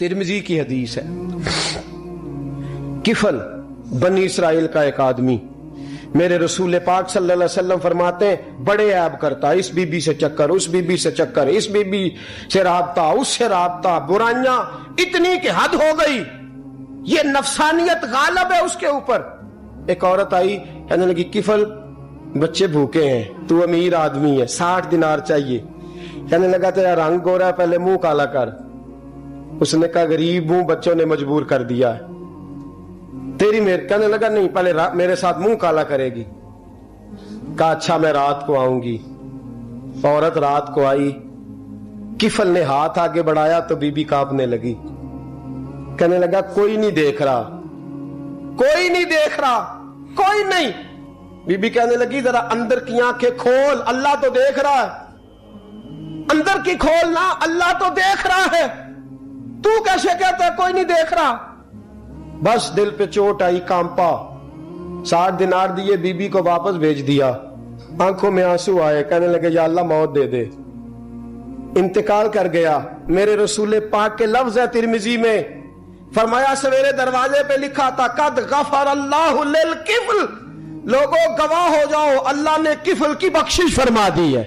तिरमिजी की हदीस है। किफल बनी इसराइल का एक आदमी, मेरे रसूल पाक सल्लल्लाहु अलैहि वसल्लम फरमाते हैं बड़े ऐब करता, इस बीबी से चक्कर, उस बीबी से चक्कर, इस बीबी से राबता, उससे राबता, बुराइयां इतनी कि हद हो गई, ये नफसानियत गालिब है उसके ऊपर। एक औरत आई, कहने लगी किफल बच्चे भूखे हैं, तू अमीर आदमी है, 60 दिनार चाहिए। कहने लगा तेरा रंग गोरा है, पहले मुंह काला कर। उसने कहा गरीब हूं, बच्चों ने मजबूर कर दिया है, तेरी मेरे। कहने लगा नहीं, पहले मेरे साथ मुंह काला करेगी। कहा अच्छा मैं रात को आऊंगी। औरत रात को आई, किफल ने हाथ आगे बढ़ाया तो बीबी कांपने लगी। कहने लगा कोई नहीं देख रहा, कोई नहीं देख रहा, कोई नहीं। बीबी कहने लगी जरा अंदर की आंखें खोल, अल्लाह तो देख रहा है। अंदर की खोल ना, अल्लाह तो देख रहा है, तू कैसे कहता है कोई नहीं देख रहा। बस दिल पे चोट आई, कांपा। 60 दिनार दिए, बीबी को वापस भेज दिया। आंखों में आंसू आए, कहने लगे या अल्लाह मौत दे दे। इंतकाल कर गया। मेरे रसूल पाक के लफ्ज है तिरमिजी में, फरमाया सवेरे दरवाजे पे लिखा था कद गफर अल्लाहु लिल किफल, लोगों गवाह हो जाओ अल्लाह ने किफल की बख्शिश फरमा दी है,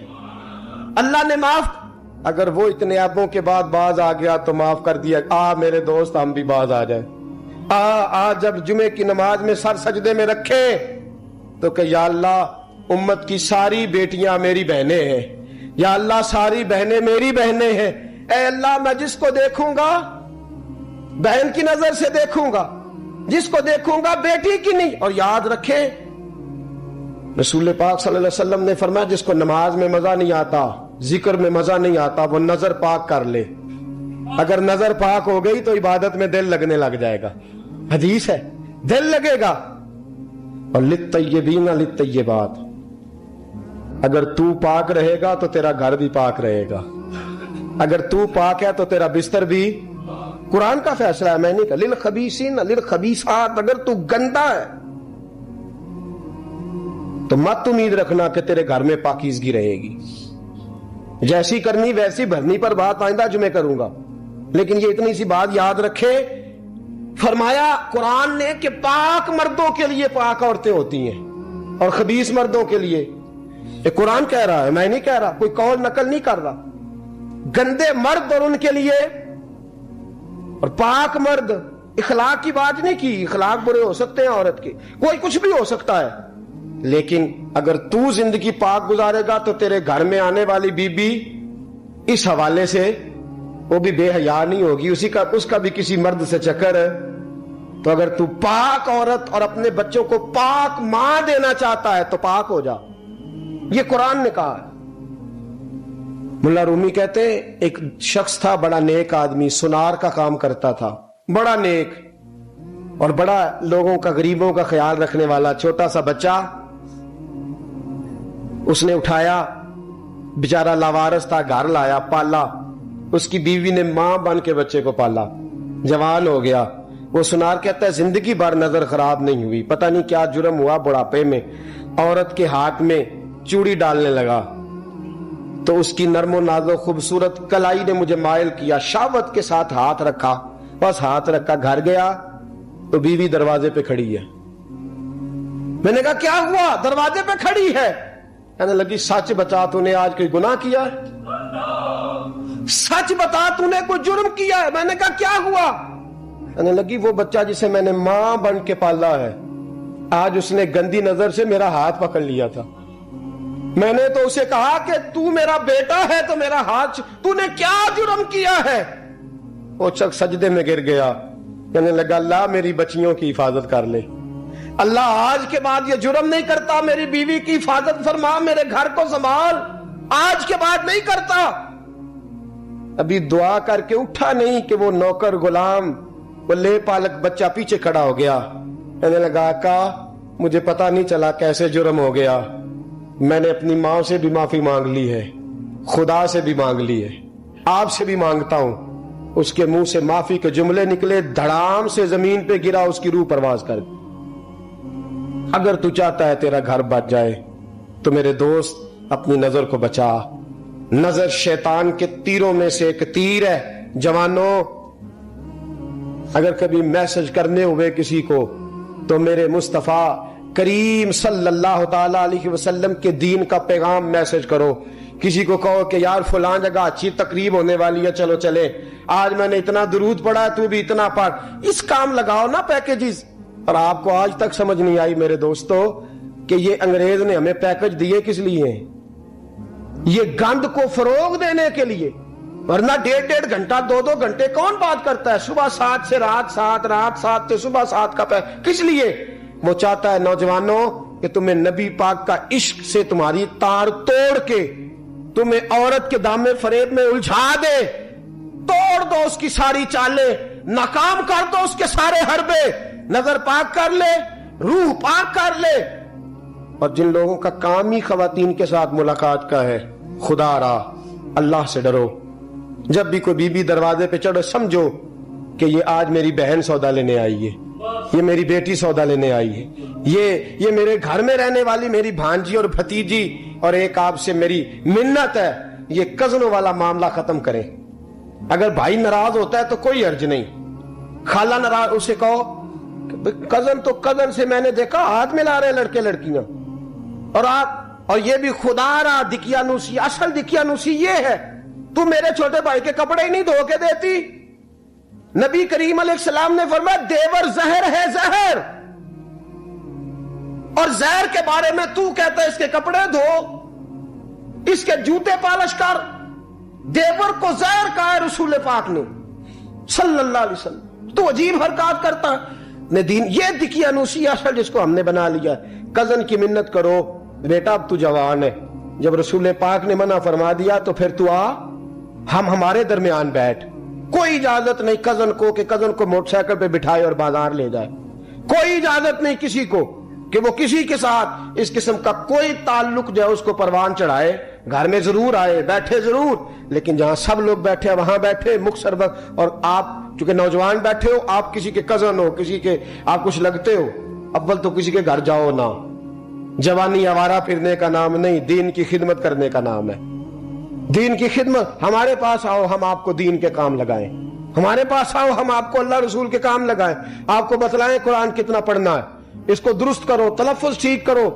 अल्लाह ने माफ। अगर वो इतने ऐबों के बाद बाज आ गया तो माफ कर दिया। मेरे दोस्त हम भी बाज आ जाए। जब जुमे की नमाज में सर सजदे में रखे तो कि या अल्लाह उम्मत की सारी बेटियां मेरी बहनें हैं, या अल्लाह सारी बहनें मेरी बहनें हैं। ऐ अल्लाह मैं जिसको देखूंगा बहन की नजर से देखूंगा, जिसको देखूंगा बेटी की नहीं। और याद रखे रसूल पाक सल्लल्लाहु अलैहि वसल्लम ने फरमाया जिसको नमाज में मजा नहीं आता, जिक्र में मजा नहीं आता, वो नजर पाक कर ले। अगर नजर पाक हो गई तो इबादत में दिल लगने लग जाएगा। हदीस है, दिल लगेगा। और लित्तय्यबीन लित्तय्यबात, अगर तू पाक रहेगा तो तेरा घर भी पाक रहेगा, अगर तू पाक है तो तेरा बिस्तर भी। कुरान का फैसला है, मैंने कहा लिल खबीसीन लिल खबीसात। अगर तू गंदा है तो मत उम्मीद रखना कि तेरे घर में पाकीज़गी रहेगी। जैसी करनी वैसी भरनी पर बात आइंदा जुमे करूंगा, लेकिन ये इतनी सी बात याद रखे, फरमाया कुरान ने कि पाक मर्दों के लिए पाक औरतें होती हैं और खबीस मर्दों के लिए। ये कुरान कह रहा है, मैं नहीं कह रहा, कोई कौल नकल नहीं कर रहा। गंदे मर्द और उनके लिए और पाक मर्द। इखलाक की बात नहीं की, इखलाक बुरे हो सकते हैं औरत के, कोई कुछ भी हो सकता है, लेकिन अगर तू जिंदगी पाक गुजारेगा तो तेरे घर में आने वाली बीबी इस हवाले से वो भी बेहया नहीं होगी, उसका भी किसी मर्द से चक्कर है। तो अगर तू पाक औरत और अपने बच्चों को पाक मां देना चाहता है तो पाक हो जा, ये कुरान ने कहा है। मुल्ला रूमी कहते हैं एक शख्स था, बड़ा नेक आदमी, सुनार का काम करता था, बड़ा नेक और बड़ा लोगों का, गरीबों का ख्याल रखने वाला। छोटा सा बच्चा उसने उठाया, बेचारा लावारस था, घर लाया, पाला। उसकी बीवी ने मां बन के बच्चे को पाला, जवान हो गया। वो सुनार कहता है जिंदगी भर नजर खराब नहीं हुई, पता नहीं क्या जुर्म हुआ, बुढ़ापे में औरत के हाथ में चूड़ी डालने लगा तो उसकी नरमो नाजो खूबसूरत कलाई ने मुझे मायल किया, शावत के साथ हाथ रखा, बस हाथ रखा, घर गया तो बीवी दरवाजे पे खड़ी है। मैंने कहा क्या हुआ, दरवाजे पे खड़ी है। कहने लगी सच बता तूने आज कोई गुनाह किया है, सच बता तूने कोई जुर्म किया है। मैंने कहा क्या हुआ। कहने लगी वो बच्चा जिसे मैंने मां बन के पाला है, आज उसने गंदी नजर से मेरा हाथ पकड़ लिया था। मैंने तो उसे कहा कि तू मेरा बेटा है तो मेरा हाथ, तूने क्या जुर्म किया है। वो शख्स सजदे में गिर गया, कहने लगा अल्लाह मेरी बच्चियों की हिफाजत कर ले, अल्लाह आज के बाद ये जुर्म नहीं करता, मेरी बीवी की हिफाजत फरमा, मेरे घर को संभाल, आज के बाद नहीं करता। अभी दुआ करके उठा नहीं कि वो नौकर गुलाम, वो ले पालक बच्चा पीछे खड़ा हो गया। कहने लगा का मुझे पता नहीं चला कैसे जुर्म हो गया, मैंने अपनी मां से भी माफी मांग ली है, खुदा से भी मांग ली है, आपसे भी मांगता हूं। उसके मुंह से माफी के जुमले निकले, धड़ाम से जमीन पे गिरा, उसकी रूह परवाज कर। अगर तू चाहता है तेरा घर बच जाए तो मेरे दोस्त अपनी नजर को बचा। नजर शैतान के तीरों में से एक तीर है। जवानों اگر کبھی میسج کرنے ہوئے کسی کو تو میرے مصطفیٰ کریم صلی اللہ تعالی علیہ وسلم کے دین کا پیغام میسج کرو. کسی کو کہو کہ یار فلاں جگہ اچھی تقریب ہونے والی ہے, چلو چلے, آج میں نے اتنا درود پڑھا تو بھی اتنا پڑھ. اس کام لگاؤ نا پیکیجز. اور آپ کو آج تک سمجھ نہیں آئی میرے دوستو کہ یہ انگریز نے ہمیں پیکج دیے کس لیے ہیں؟ یہ گند کو فروغ دینے کے لیے. ورنہ 1.5 گھنٹہ 2 گھنٹے کون بات کرتا ہے؟ صبح 7 سے رات 7, رات 7 سے صبح 7 کا کس لیے؟ وہ چاہتا ہے نوجوانوں کہ تمہیں نبی پاک کا عشق سے تمہاری تار توڑ کے تمہیں عورت کے دامے فریب میں الجھا دے. توڑ دو اس کی ساری چالیں, ناکام کر دو اس کے سارے حربے, نظر پاک کر لے, روح پاک کر لے. اور جن لوگوں کا کام ہی خواتین کے ساتھ ملاقات کا ہے, خدا را اللہ سے ڈرو. جب بھی کوئی بی بی دروازے پہ چڑھو سمجھو کہ یہ آج میری بہن سودا لینے آئی ہے, یہ میری بیٹی سودا لینے آئی ہے, یہ میرے گھر میں رہنے والی میری بھانجی اور بھتیجی, اور ایک آپ سے میری منت ہے یہ کزنوں والا معاملہ ختم کریں. اگر بھائی ناراض ہوتا ہے تو کوئی حرج نہیں, خالہ ناراض, اسے کہو کزن تو کزن سے میں نے دیکھا ہاتھ ملا رہے لڑکے لڑکیاں, اور یہ بھی خدا را دقیانوسی. اصل دقیانوسی یہ ہے تو میرے چھوٹے بھائی کے کپڑے ہی نہیں دھو کے دیتی. نبی کریم علیہ السلام نے فرمایا دیور زہر ہے, زہر, اور زہر کے بارے میں تو کہتا ہے اس کے کپڑے دھو, اس کے جوتے پالش کر. دیور کو زہر کہا ہے رسول پاک نے صلی اللہ علیہ وسلم. تو عجیب حرکات کرتا ہے دین. یہ دقیانوسی اصل جس کو ہم نے بنا لیا. کزن کی منت کرو, بیٹا اب تو جوان ہے, جب رسول پاک نے منع فرما دیا تو پھر تو آ, ہم ہمارے درمیان بیٹھ. کوئی اجازت نہیں کزن کو کہ کزن کو موٹر سائیکل پہ بٹھائے اور بازار لے جائے. کوئی اجازت نہیں کسی کو کہ وہ کسی کے ساتھ اس قسم کا کوئی تعلق جو ہے اس کو پروان چڑھائے. گھر میں ضرور آئے, بیٹھے ضرور, لیکن جہاں سب لوگ بیٹھے وہاں بیٹھے مختصر وقت. اور آپ چونکہ نوجوان بیٹھے ہو, آپ کسی کے کزن ہو, کسی کے آپ کچھ لگتے ہو, اول تو کسی کے گھر جاؤ نہ. جوانی آوارہ پھرنے کا نام نہیں, دین کی خدمت کرنے کا نام ہے. دین کی خدمت. ہمارے پاس آؤ, ہم آپ کو دین کے کام لگائیں. ہمارے پاس آؤ, ہم آپ کو اللہ رسول کے کام لگائیں. آپ کو بتلائیں قرآن کتنا پڑھنا ہے, اس کو درست کرو, تلفظ ٹھیک کرو,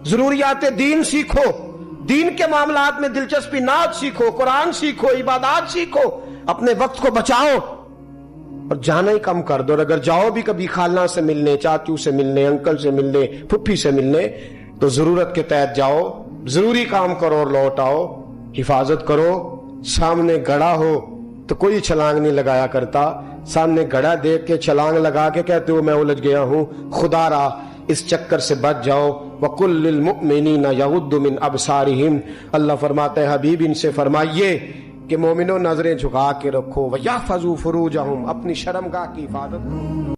ضروریات دین سیکھو, دین کے معاملات میں دلچسپی, نعت سیکھو, قرآن سیکھو, عبادات سیکھو, اپنے وقت کو بچاؤ اور جانا ہی کم کر دو. اور اگر جاؤ بھی کبھی خالہ سے ملنے, چاچو سے ملنے, انکل سے ملنے, پھپھی سے ملنے, تو ضرورت کے تحت جاؤ, ضروری کام کرو اور لوٹ آؤ. حفاظت کرو. سامنے گڑا ہو تو کوئی چھلانگ نہیں لگایا کرتا, سامنے گڑا دیکھ کے چھلانگ لگا کے کہتے ہو میں الجھ گیا ہوں. خدا را اس چکر سے بچ جاؤ. وَقُلْ لِلْمُؤْمِنِينَ يَغُضُّ مِنْ أَبْصَارِهِمْ. اللہ فرماتا ہے حبیب ان سے فرمائیے کہ مومنوں نظریں جھکا کے رکھو. وَيَحْفَظُوا فُرُوجَهُمْ, اپنی شرمگاہ کی حفاظت کرو.